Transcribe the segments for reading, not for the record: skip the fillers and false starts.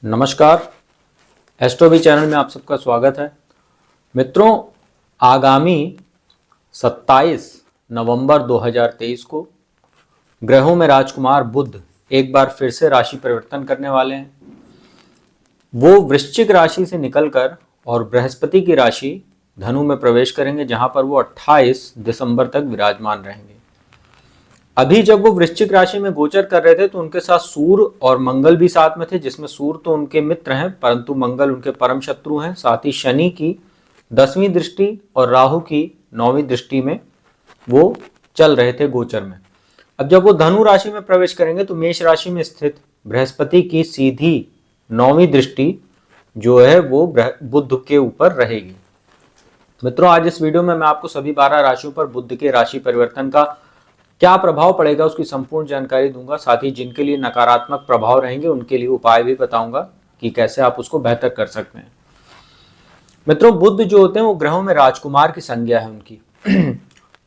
नमस्कार। एस्ट्रोबी चैनल में आप सबका स्वागत है। मित्रों, आगामी 27 नवंबर 2023 को ग्रहों में राजकुमार बुध एक बार फिर से राशि परिवर्तन करने वाले हैं। वो वृश्चिक राशि से निकलकर और बृहस्पति की राशि धनु में प्रवेश करेंगे, जहां पर वो 28 दिसंबर तक विराजमान रहेंगे। अभी जब वो वृश्चिक राशि में गोचर कर रहे थे तो उनके साथ सूर्य और मंगल भी साथ में थे, जिसमें सूर्य तो उनके मित्र हैं परंतु मंगल उनके परम शत्रु हैं। साथ ही शनि की 10वीं दृष्टि और राहु की 9वीं दृष्टि में वो चल रहे थे गोचर में। अब जब वो धनु राशि में प्रवेश करेंगे तो मेष राशि में स्थित बृहस्पति की सीधी 9वीं दृष्टि जो है वो बुध के ऊपर रहेगी। मित्रों, आज इस वीडियो में मैं आपको सभी 12 राशियों पर बुध के राशि परिवर्तन का क्या प्रभाव पड़ेगा उसकी संपूर्ण जानकारी दूंगा। साथ ही जिनके लिए नकारात्मक प्रभाव रहेंगे उनके लिए उपाय भी बताऊंगा कि कैसे आप उसको बेहतर कर सकते हैं। मित्रों, बुध जो होते हैं वो ग्रहों में राजकुमार की संज्ञा है उनकी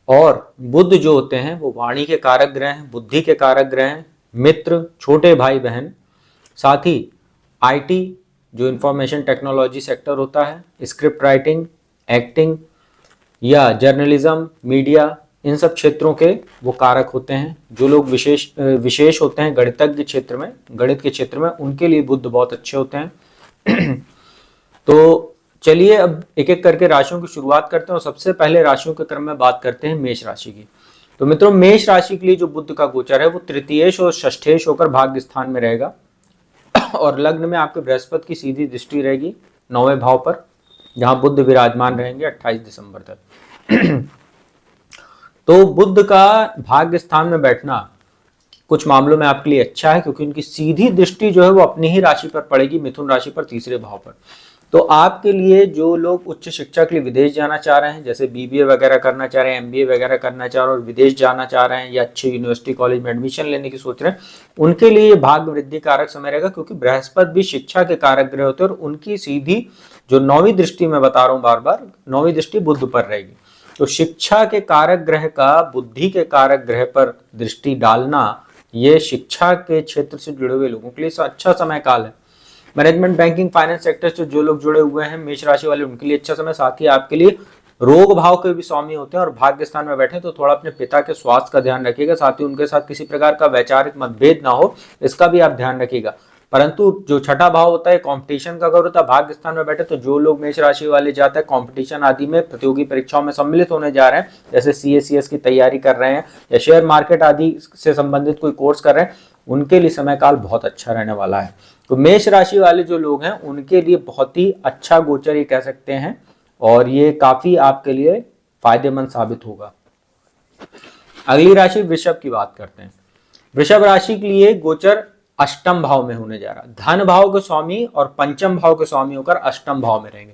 और बुध जो होते हैं वो वाणी के कारक ग्रह हैं, बुद्धि के कारक ग्रह हैं, मित्र, छोटे भाई बहन, साथ ही आईटी जो इंफॉर्मेशन टेक्नोलॉजी सेक्टर होता है, स्क्रिप्ट राइटिंग, एक्टिंग या जर्नलिज्म, मीडिया, इन सब क्षेत्रों के वो कारक होते हैं। जो लोग विशेष होते हैं गणितज्ञ क्षेत्र में, गणित के क्षेत्र में, उनके लिए बुध बहुत अच्छे होते हैं। तो चलिए अब एक एक करके राशियों की शुरुआत करते हैं और सबसे पहले राशियों के क्रम में बात करते हैं मेष राशि की। तो मित्रों, मेष राशि के लिए जो बुध का गोचर है वो तृतीयेश और षष्ठेश होकर भाग्य स्थान में रहेगा और लग्न में आपके बृहस्पति की सीधी दृष्टि रहेगी 9वें भाव पर, जहां बुध विराजमान रहेंगे 28 दिसंबर तक। तो बुध का भाग्य स्थान में बैठना कुछ मामलों में आपके लिए अच्छा है, क्योंकि उनकी सीधी दृष्टि जो है वो अपनी ही राशि पर पड़ेगी, मिथुन राशि पर, तीसरे भाव पर। तो आपके लिए जो लोग उच्च शिक्षा के लिए विदेश जाना चाह रहे हैं, जैसे बीबीए वगैरह करना चाह रहे हैं, एमबीए वगैरह करना चाह रहे हैं और विदेश जाना चाह रहे हैं या अच्छे यूनिवर्सिटी कॉलेज में एडमिशन लेने की सोच रहे हैं, उनके लिए भाग्य वृद्धि कारक समय रहेगा, क्योंकि बृहस्पति भी शिक्षा के कारक ग्रह होते हैं और उनकी सीधी जो 9वीं दृष्टि में बता रहा हूँ बार बार, 9वीं दृष्टि बुध पर रहेगी। तो शिक्षा के कारक ग्रह का बुद्धि के कारक ग्रह पर दृष्टि डालना ये शिक्षा के क्षेत्र से जुड़े हुए लोगों के लिए अच्छा समय काल है। मैनेजमेंट, बैंकिंग, फाइनेंस सेक्टर से जो लोग जुड़े हुए हैं मेष राशि वाले, उनके लिए अच्छा समय। साथ ही आपके लिए रोग भाव के भी स्वामी होते हैं और भाग्य स्थान में बैठे तो थोड़ा अपने पिता के स्वास्थ्य का ध्यान रखिएगा। साथ ही उनके साथ किसी प्रकार का वैचारिक मतभेद ना हो, इसका भी आप ध्यान रखिएगा। परंतु जो छठा भाव होता है कंपटीशन का घर होता है, भाग्य स्थान में बैठे तो जो लोग मेष राशि वाले जाते हैं कंपटीशन आदि में, प्रतियोगी परीक्षाओं में सम्मिलित होने जा रहे हैं, जैसे सीएसीएस की तैयारी कर रहे हैं या शेयर मार्केट आदि से संबंधित कोई कोर्स कर रहे हैं, उनके लिए समय काल बहुत अच्छा रहने वाला है। तो मेष राशि वाले जो लोग हैं उनके लिए बहुत ही अच्छा गोचर ये कह सकते हैं और ये काफी आपके लिए फायदेमंद साबित होगा। अगली राशि वृषभ की बात करते हैं। वृषभ राशि के लिए गोचर अष्टम भाव में होने जा रहा है। धन भाव के स्वामी और पंचम भाव के स्वामी होकर अष्टम भाव में रहेंगे।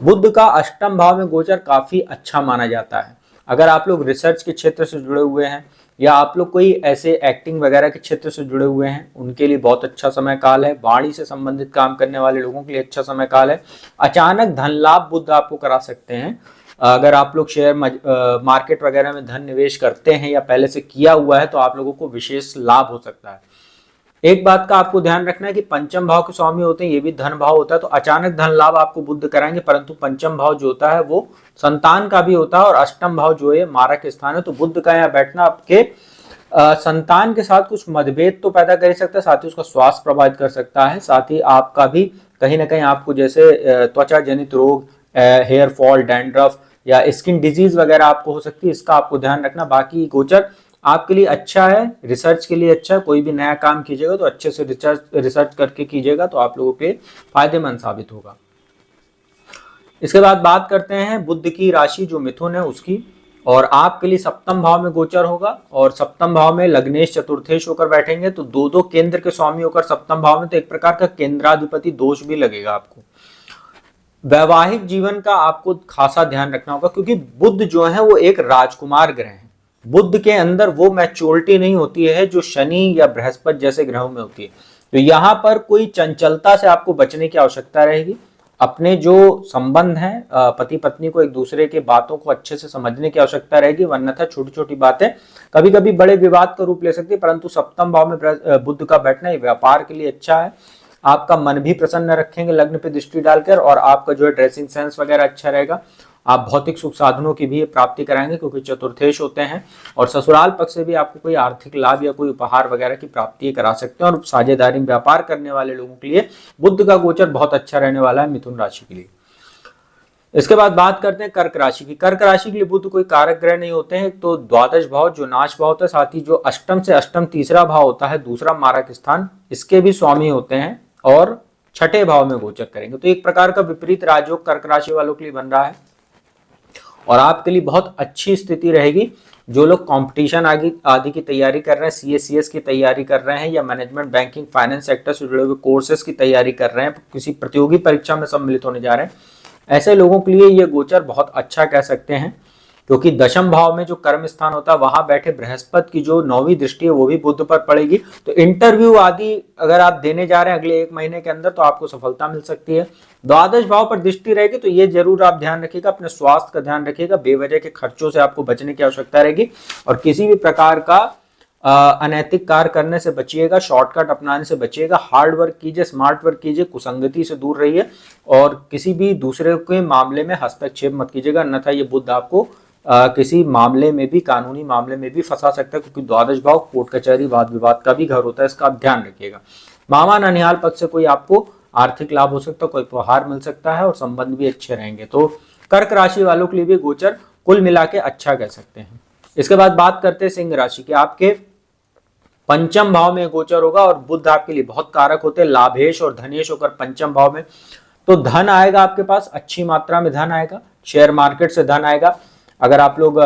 बुध का अष्टम भाव में गोचर काफी अच्छा माना जाता है। अगर आप लोग रिसर्च के क्षेत्र से जुड़े हुए हैं या आप लोग कोई ऐसे एक्टिंग वगैरह के क्षेत्र से जुड़े हुए हैं, उनके लिए बहुत अच्छा समय काल है। वाणी से संबंधित काम करने वाले लोगों के लिए अच्छा समय काल है। अचानक धन लाभ बुध आपको करा सकते हैं। अगर आप लोग शेयर मार्केट वगैरह में धन निवेश करते हैं या पहले से किया हुआ है तो आप लोगों को विशेष लाभ हो सकता है। एक बात का आपको ध्यान रखना है कि पंचम भाव के स्वामी होते हैं, ये भी धन भाव होता है, तो अचानक धन लाभ आपको बुध कराएंगे। परंतु पंचम भाव जो होता है वो संतान का भी होता है और अष्टम भाव जो है मारक स्थान है। तो बुध का यहाँ बैठना आपके संतान के साथ कुछ मतभेद तो पैदा कर सकता है, साथ ही उसका स्वास्थ्य प्रभावित कर सकता है। साथ ही आपका भी कहीं ना कहीं आपको जैसे त्वचा जनित रोग, हेयर फॉल, डैंड्रफ या स्किन डिजीज वगैरह आपको हो सकती है, इसका आपको ध्यान रखना। बाकी गोचर आपके लिए अच्छा है, रिसर्च के लिए अच्छा है। कोई भी नया काम कीजिएगा तो अच्छे से रिसर्च करके कीजिएगा तो आप लोगों के फायदेमंद साबित होगा। इसके बाद बात करते हैं बुध की राशि जो मिथुन है उसकी, और आपके लिए सप्तम भाव में गोचर होगा और सप्तम भाव में लग्नेश चतुर्थेश होकर बैठेंगे। तो दो केंद्र के स्वामी होकर सप्तम भाव में, तो एक प्रकार का केंद्राधिपति दोष भी लगेगा आपको। वैवाहिक जीवन का आपको खासा ध्यान रखना होगा, क्योंकि बुध जो है वो एक राजकुमार ग्रह है। बुध के अंदर वो मैच्योरिटी नहीं होती है जो शनि या बृहस्पति जैसे ग्रहों में होती है। तो यहाँ पर कोई चंचलता से आपको बचने की आवश्यकता रहेगी। अपने जो संबंध हैं पति पत्नी को एक दूसरे के बातों को अच्छे से समझने की आवश्यकता रहेगी, वरना छोटी छोटी बातें कभी कभी बड़े विवाद का रूप ले सकती है। परंतु सप्तम भाव में बुध का बैठना व्यापार के लिए अच्छा है। आपका मन भी प्रसन्न रखेंगे लग्न पे दृष्टि डालकर, और आपका जो है ड्रेसिंग सेंस वगैरह अच्छा रहेगा। आप भौतिक सुख साधनों की भी प्राप्ति कराएंगे क्योंकि चतुर्थेश होते हैं, और ससुराल पक्ष से भी आपको कोई आर्थिक लाभ या कोई उपहार वगैरह की प्राप्ति करा सकते हैं। और साझेदारी व्यापार करने वाले लोगों के लिए बुध का गोचर बहुत अच्छा रहने वाला है मिथुन राशि के लिए। इसके बाद बात करते हैं कर्क राशि की। कर्क राशि के लिए बुध कोई कारक ग्रह नहीं होते हैं, तो द्वादश भाव जो नाश भाव होता है, साथ ही जो अष्टम से अष्टम तीसरा भाव होता है, दूसरा मारक स्थान, इसके भी स्वामी होते हैं और छठे भाव में गोचर करेंगे। तो एक प्रकार का विपरीत राजयोग कर्क राशि वालों के लिए बन रहा है, और आपके लिए बहुत अच्छी स्थिति रहेगी। जो लोग कंपटीशन आदि की तैयारी कर रहे हैं, सीएस की तैयारी कर रहे हैं, या मैनेजमेंट बैंकिंग फाइनेंस सेक्टर से जुड़े हुए कोर्सेज की तैयारी कर रहे हैं, किसी प्रतियोगी परीक्षा में सम्मिलित होने जा रहे हैं, ऐसे लोगों के लिए ये गोचर बहुत अच्छा कह सकते हैं, क्योंकि दशम भाव में जो कर्म स्थान होता है वहां बैठे बृहस्पति की जो 9वीं दृष्टि है वो भी बुध पर पड़ेगी। तो इंटरव्यू आदि अगर आप देने जा रहे हैं अगले 1 महीने के अंदर, तो आपको सफलता मिल सकती है। द्वादश भाव पर दृष्टि रहेगी, तो ये जरूर आप ध्यान रखिएगा, अपने स्वास्थ्य का ध्यान रखिएगा, बेवजह के खर्चों से आपको बचने की आवश्यकता रहेगी, और किसी भी प्रकार का अनैतिक कार्य करने से बचिएगा, शॉर्टकट अपनाने से बचिएगा, हार्ड वर्क कीजिए, स्मार्ट वर्क कीजिए, कुसंगति से दूर रहिए, और किसी भी दूसरे के मामले में हस्तक्षेप मत कीजिएगा, अन्यथा ये बुध आपको किसी मामले में भी, कानूनी मामले में भी फंसा सकता है, क्योंकि द्वादश भाव कोर्ट कचहरी वाद विवाद का भी घर होता है, इसका आप ध्यान रखिएगा। मामा ननिहाल पक्ष से कोई आपको आर्थिक लाभ हो सकता है, कोई उपहार मिल सकता है, और संबंध भी अच्छे रहेंगे। तो कर्क राशि वालों के लिए भी गोचर कुल मिला के अच्छा कह सकते हैं। इसके बाद बात करते हैं सिंह राशि की। आपके पंचम भाव में गोचर होगा, और बुध आपके लिए बहुत कारक होते हैं, लाभेश और धनेश होकर पंचम भाव में। तो धन आएगा आपके पास, अच्छी मात्रा में धन आएगा, शेयर मार्केट से धन आएगा। अगर आप लोग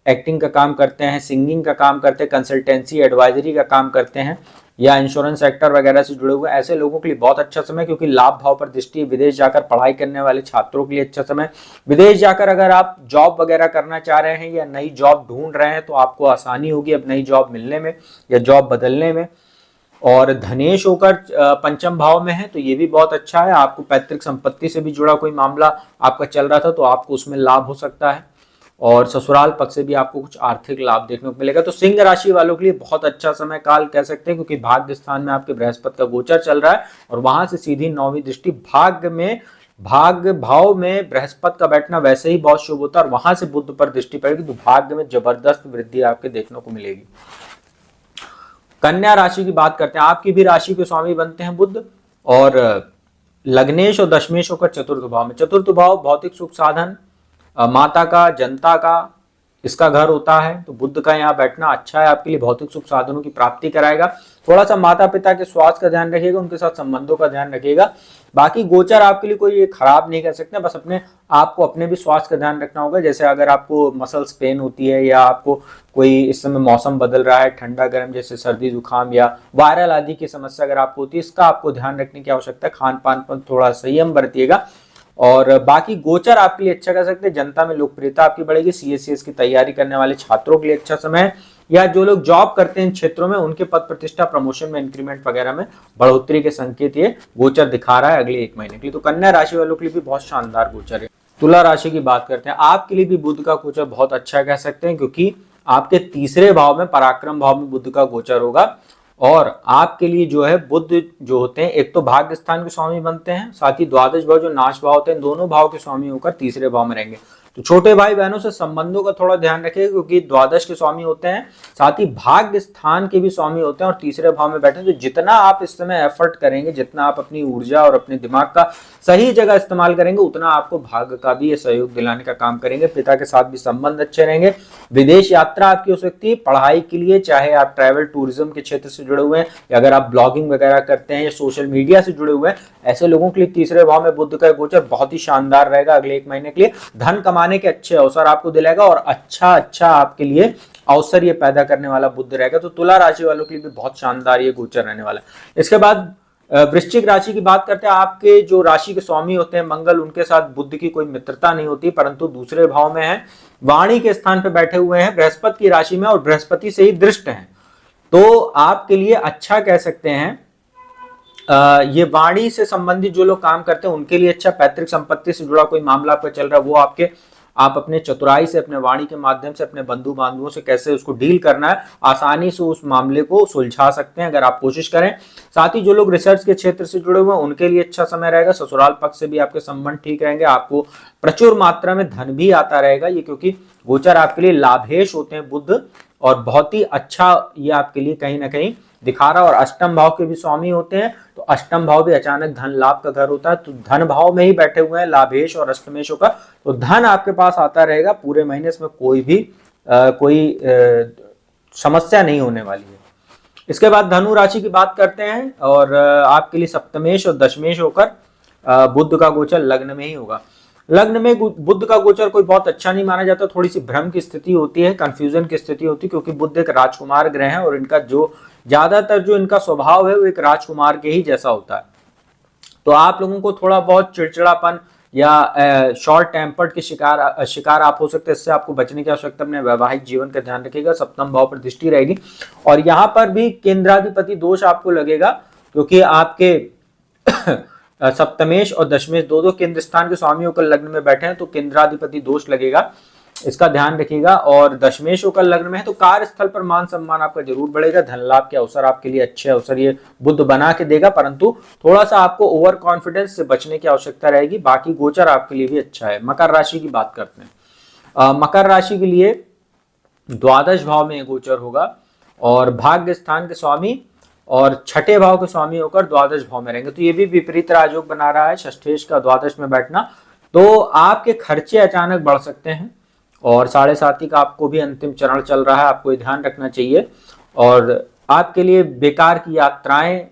एक्टिंग का काम करते हैं, सिंगिंग का काम करते हैं, कंसल्टेंसी एडवाइजरी का काम करते हैं, या इंश्योरेंस सेक्टर वगैरह से जुड़े हुए, ऐसे लोगों के लिए बहुत अच्छा समय, क्योंकि लाभ भाव पर दृष्टि, विदेश जाकर पढ़ाई करने वाले छात्रों के लिए अच्छा समय। विदेश जाकर अगर आप जॉब वगैरह करना चाह रहे हैं या नई जॉब ढूंढ रहे हैं, तो आपको आसानी होगी अब नई जॉब मिलने में या जॉब बदलने में। और धनेश होकर पंचम भाव में है, तो ये भी बहुत अच्छा है। आपको पैतृक संपत्ति से भी जुड़ा कोई मामला आपका चल रहा था, तो आपको उसमें लाभ हो सकता है, और ससुराल पक्ष से भी आपको कुछ आर्थिक लाभ देखने को मिलेगा। तो सिंह राशि वालों के लिए बहुत अच्छा समय काल कह सकते हैं, क्योंकि भाग्य स्थान में आपके बृहस्पति का गोचर चल रहा है, और वहां से सीधी 9वीं दृष्टि, भाग्य भाव में बृहस्पति का बैठना वैसे ही बहुत शुभ होता है, और वहां से बुध पर दृष्टि पड़ेगी, तो भाग्य में जबरदस्त वृद्धि आपके देखने को मिलेगी। कन्या राशि की बात करते हैं। आपकी भी राशि के स्वामी बनते हैं बुध, और लग्नेश और दशमेश होकर चतुर्थ भाव में। चतुर्थ भाव भौतिक सुख साधन, माता का, जनता का, इसका घर होता है, तो बुध का यहाँ बैठना अच्छा है, आपके लिए भौतिक सुख साधनों की प्राप्ति कराएगा। थोड़ा सा माता पिता के स्वास्थ्य का ध्यान रखिएगा, उनके साथ संबंधों का ध्यान रखिएगा। बाकी गोचर आपके लिए कोई खराब नहीं कर सकते, बस आपको अपने भी स्वास्थ्य का ध्यान रखना होगा। जैसे अगर आपको मसल्स पेन होती है, या आपको कोई इस समय मौसम बदल रहा है, ठंडा गर्म, जैसे सर्दी जुकाम या वायरल आदि की समस्या अगर आपको होती है, इसका आपको ध्यान रखने की आवश्यकता है। खान पान पर थोड़ा संयम बरतिएगा। और बाकी गोचर आपके लिए अच्छा कर सकते हैं, जनता में लोकप्रियता आपकी बढ़ेगी। सीएस की तैयारी करने वाले छात्रों के लिए अच्छा समय है, या जो लोग जॉब करते हैं इन क्षेत्रों में, उनके पद प्रतिष्ठा, प्रमोशन में, इंक्रीमेंट वगैरह में बढ़ोतरी के संकेत ये गोचर दिखा रहा है अगले 1 महीने के लिए। तो कन्या राशि वालों के लिए भी बहुत शानदार गोचर है। तुला राशि की बात करते हैं। आपके लिए भी बुध का गोचर बहुत अच्छा कह सकते हैं, क्योंकि आपके तीसरे भाव में, पराक्रम भाव में बुध का गोचर होगा, और आपके लिए जो है बुध जो होते हैं, एक तो भाग्य स्थान के स्वामी बनते हैं, साथ ही द्वादश भाव जो नाश भाव होते हैं, दोनों भाव के स्वामी होकर तीसरे भाव में रहेंगे। तो छोटे भाई बहनों से संबंधों का थोड़ा ध्यान रखिए, क्योंकि द्वादश के स्वामी होते हैं, साथ ही भाग्य स्थान के भी स्वामी होते हैं, और तीसरे भाव में बैठे। तो जितना आप इस समय एफर्ट करेंगे, जितना आप अपनी ऊर्जा और अपने दिमाग का सही जगह इस्तेमाल करेंगे, उतना आपको भाग्य का भी ये सहयोग दिलाने का काम करेंगे। पिता के साथ भी संबंध अच्छे रहेंगे। विदेश यात्रा आपकी हो सकती है पढ़ाई के लिए, चाहे आप ट्रैवल टूरिज्म के क्षेत्र से जुड़े हुए हैं, या अगर आप ब्लॉगिंग वगैरह करते हैं या सोशल मीडिया से जुड़े हुए हैं, ऐसे लोगों के लिए तीसरे भाव में बुध का गोचर बहुत ही शानदार रहेगा अगले 1 महीने के लिए। धन कमाने के अच्छे अवसर आपको दिलाएगा, और अच्छा आपके लिए अवसर ये पैदा करने वाला बुध रहेगा। तो तुला राशि वालों के लिए भी बहुत शानदार ये गोचर रहने वाला है। इसके बाद वृश्चिक राशि की बात करते हैं। आपके जो राशि के स्वामी होते हैं मंगल, उनके साथ बुध की कोई मित्रता नहीं होती, परंतु दूसरे भाव में है, वाणी के स्थान पर बैठे हुए हैं, बृहस्पति की राशि में, और बृहस्पति से ही दृष्ट हैं। तो आपके लिए अच्छा कह सकते हैं। ये वाणी से संबंधित जो लोग काम करते हैं उनके लिए अच्छा। पैतृक संपत्ति से जुड़ा कोई मामला आपका चल रहा है, वो आपके आप अपने चतुराई से, अपने वाणी के माध्यम से अपने बंधु बांधवों से कैसे उसको डील करना है, आसानी से उस मामले को सुलझा सकते हैं अगर आप कोशिश करें। साथ ही जो लोग रिसर्च के क्षेत्र से जुड़े हुए हैं उनके लिए अच्छा समय रहेगा। ससुराल पक्ष से भी आपके संबंध ठीक रहेंगे, आपको प्रचुर मात्रा में धन भी आता रहेगा ये, क्योंकि गोचर आपके लिए लाभेश होते हैं बुध, और बहुत ही अच्छा ये आपके लिए कहीं ना कहीं दिखा रहा। और अष्टम भाव के भी स्वामी होते हैं, तो अष्टम भाव भी अचानक धन लाभ का घर होता है, तो धन भाव में ही बैठे हुए हैं लाभेश और अष्टमेश होकर, तो धन आपके पास आता रहेगा पूरे महीने। इसमें कोई समस्या नहीं होने वाली है। इसके बाद धनु राशि की बात करते हैं, और आपके लिए सप्तमेश और दशमेश होकर बुध का गोचर लग्न में ही होगा। लग्न में बुध का गोचर कोई बहुत अच्छा नहीं माना जाता, थोड़ी सी भ्रम की स्थिति होती है, कंफ्यूजन की स्थिति होती है, क्योंकि बुध एक राजकुमार ग्रह है और इनका जो ज्यादातर जो इनका स्वभाव है वो एक राजकुमार के ही जैसा होता है। तो आप लोगों को थोड़ा बहुत चिड़चिड़ापन या शॉर्ट टेम्पर्ड के शिकार आप हो सकते हैं। इससे आपको बचने की आवश्यकता, अपने वैवाहिक जीवन का ध्यान रखिएगा। सप्तम भाव पर दृष्टि रहेगी, और यहाँ पर भी केंद्राधिपति दोष आपको लगेगा, क्योंकि आपके सप्तमेश और दशमेश दो केंद्र स्थान के स्वामी होकर लग्न में बैठे हैं, तो केंद्राधिपति दोष लगेगा, इसका ध्यान रखिएगा। और दशमेश होकर लग्न में है तो कार्यस्थल पर मान सम्मान आपका जरूर बढ़ेगा। धन लाभ के अवसर आपके लिए अच्छे अवसर ये बुध बना के देगा, परंतु थोड़ा सा आपको ओवर कॉन्फिडेंस से बचने की आवश्यकता रहेगी। बाकी गोचर आपके लिए भी अच्छा है। मकर राशि की बात करते हैं। मकर राशि के लिए द्वादश भाव में गोचर होगा, और भाग्य स्थान के स्वामी और छठे भाव के स्वामी होकर द्वादश भाव में रहेंगे, तो ये भी विपरीत राजयोग बना रहा है, षष्ठेश का द्वादश में बैठना। तो आपके खर्चे अचानक बढ़ सकते हैं, और 7.5 का आपको भी अंतिम चरण चल रहा है, आपको ध्यान रखना चाहिए। और आपके लिए बेकार की यात्राएं,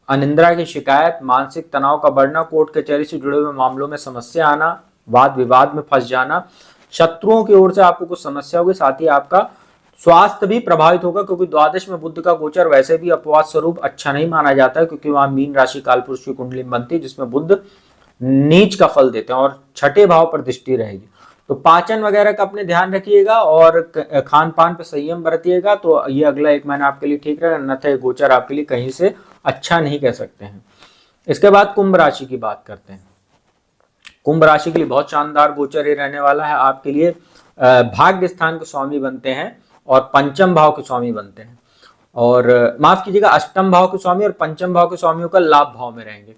अनिद्रा की शिकायत, मानसिक तनाव का बढ़ना, कोर्ट कचहरी से जुड़े हुए मामलों में समस्या आना, वाद विवाद में फंस जाना, शत्रुओं की ओर से आपको कुछ समस्या होगी। साथ ही आपका स्वास्थ्य भी प्रभावित होगा, क्योंकि द्वादश में बुध का गोचर वैसे भी अपवाद स्वरूप अच्छा नहीं माना जाता है, क्योंकि वहां मीन राशि कालपुरुष की कुंडली बनती है जिसमें बुध नीच का फल देते हैं, और छठे भाव पर दृष्टि रहेगी। तो पाचन वगैरह का अपने ध्यान रखिएगा, और खान पान पे संयम बरतिएगा, तो ये अगला 1 महीना आपके लिए ठीक रहेगा। अन्यथा गोचर आपके लिए कहीं से अच्छा नहीं कह सकते हैं। इसके बाद कुंभ राशि की बात करते हैं। कुंभ राशि के लिए बहुत शानदार गोचर ये रहने वाला है। आपके लिए भाग्य स्थान के स्वामी बनते हैं और पंचम भाव के स्वामी बनते हैं, और माफ कीजिएगा अष्टम भाव के स्वामी और पंचम भाव के स्वामियों का लाभ भाव में रहेंगे।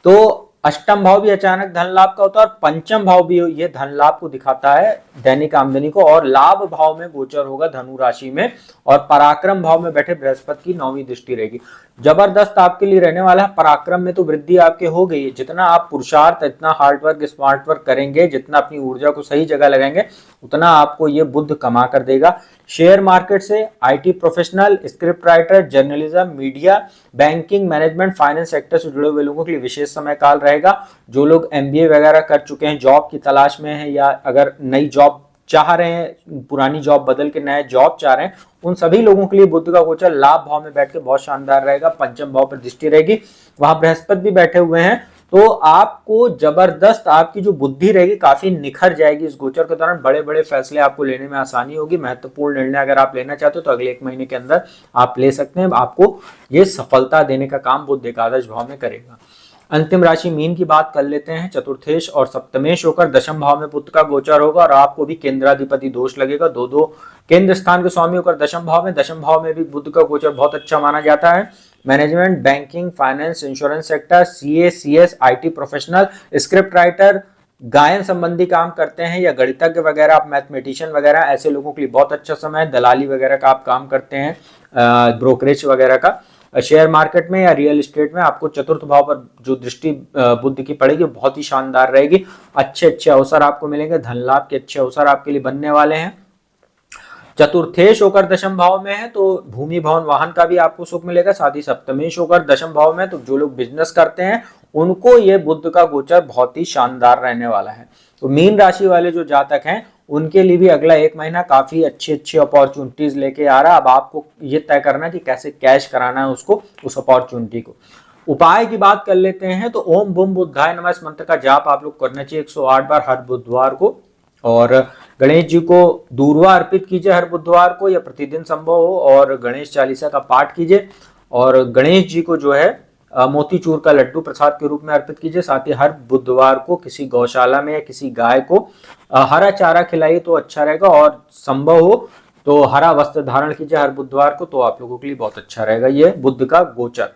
तो अष्टम भाव भी अचानक धन लाभ का होता है, और पंचम भाव भी ये धन लाभ को दिखाता है, दैनिक आमदनी को। और लाभ भाव में गोचर होगा धनु राशि में, और पराक्रम भाव में बैठे बृहस्पति की 9वीं दृष्टि रहेगी। जबरदस्त आपके लिए रहने वाला है। पराक्रम में तो वृद्धि आपके हो गई है, जितना आप पुरुषार्थ, इतना हार्डवर्क, स्मार्ट वर्क करेंगे, जितना अपनी ऊर्जा को सही जगह लगाएंगे, उतना आपको ये बुध कमा कर देगा। शेयर मार्केट से, IT professional, script writer, journalism, media, banking, management, finance sector से जुड़े हुए लोगों के लिए विशेष समय काल रहेगा। जो लोग MBA वगैरह कर चुके हैं, जॉब की तलाश में हैं, या अगर नई जॉब चाह रहे हैं, पुरानी जॉब बदल के नया जॉब चाह रहे हैं, उन सभी लोगों के लिए बुध का गोचर लाभ भाव में बैठ के बहुत शानदार रहेगा। पंचम भाव पर दृष्टि रहेगी, वहां बृहस्पति भी बैठे हुए हैं, तो आपको जबरदस्त आपकी जो बुद्धि रहेगी काफी निखर जाएगी इस गोचर के दौरान। बड़े बड़े फैसले आपको लेने में आसानी होगी। महत्वपूर्ण निर्णय अगर आप लेना चाहते हो तो अगले 1 महीने के अंदर आप ले सकते हैं। आपको ये सफलता देने का काम बुध एकादश भाव में करेगा। अंतिम राशि मीन की बात कर लेते हैं। चतुर्थेश और सप्तमेश होकर दशम भाव में बुध का गोचर होगा, और आपको भी केंद्राधिपति दोष लगेगा। दो केंद्र स्थान के स्वामी होकर दशम भाव में, दशम भाव में भी बुध का गोचर बहुत अच्छा माना जाता है। Management, banking, finance, insurance sector, CA, CS, IT professional, script writer, गायन संबंधी काम करते हैं, या गणितज्ञ वगैरह, आप मैथमेटिशियन वगैरह, ऐसे लोगों के लिए बहुत अच्छा समय है। दलाली वगैरह का आप काम करते हैं, ब्रोकरेज वगैरह का, शेयर मार्केट में या रियल एस्टेट में, आपको चतुर्थ भाव पर जो दृष्टि बुध की पड़ेगी बहुत ही शानदार रहेगी। अच्छे अच्छे अवसर आपको मिलेंगे, धन लाभ के अच्छे अवसर आपके लिए बनने वाले हैं। चतुर्थेश होकर दशम भाव में है तो भूमि भवन वाहन का भी आपको सुख मिलेगा। साथ ही सप्तमेश होकर दशम भाव में, तो जो लोग बिजनेस करते हैं उनको ये बुध का गोचर बहुत ही शानदार रहने वाला है। तो मीन राशि वाले जो जातक हैं उनके लिए भी अगला 1 महीना काफी अच्छी अच्छी अपॉर्चुनिटीज लेके आ रहा है। अब आपको ये तय करना कि कैसे कैश कराना है उसको, उस अपॉर्चुनिटी को। उपाय की बात कर लेते हैं तो ओम बुम बुद्धाय नमः इस मंत्र का जाप आप लोग करना चाहिए 108 बार हर बुधवार को, और गणेश जी को दूर्वा अर्पित कीजिए हर बुधवार को, या प्रतिदिन संभव हो, और गणेश चालीसा का पाठ कीजिए। और गणेश जी को जो है मोतीचूर का लड्डू प्रसाद के रूप में अर्पित कीजिए। साथ ही हर बुधवार को किसी गौशाला में या किसी गाय को हरा चारा खिलाइए तो अच्छा रहेगा, और संभव हो तो हरा वस्त्र धारण कीजिए हर बुधवार को, तो आप लोगों के लिए बहुत अच्छा रहेगा ये बुध का गोचर।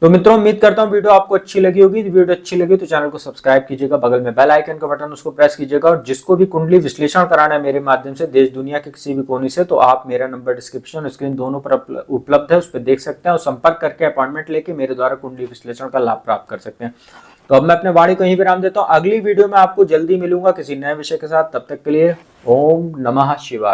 तो मित्रों, उम्मीद करता हूं वीडियो आपको अच्छी लगी होगी। वीडियो अच्छी लगी तो चैनल को सब्सक्राइब कीजिएगा, बगल में बेल आइकन का बटन उसको प्रेस कीजिएगा, और जिसको भी कुंडली विश्लेषण कराना है मेरे माध्यम से देश दुनिया के किसी भी कोने से, तो आप मेरा नंबर डिस्क्रिप्शन स्क्रीन दोनों पर उपलब्ध है, उस पर देख सकते हैं और संपर्क करके अपॉइंटमेंट लेके मेरे द्वारा कुंडली विश्लेषण का लाभ प्राप्त कर सकते हैं। तो अब मैं अपने वाणी को यहीं विराम देता हूँ। अगली वीडियो में आपको जल्दी मिलूंगा किसी नए विषय के साथ। तब तक के लिए ओम नमः शिवाय।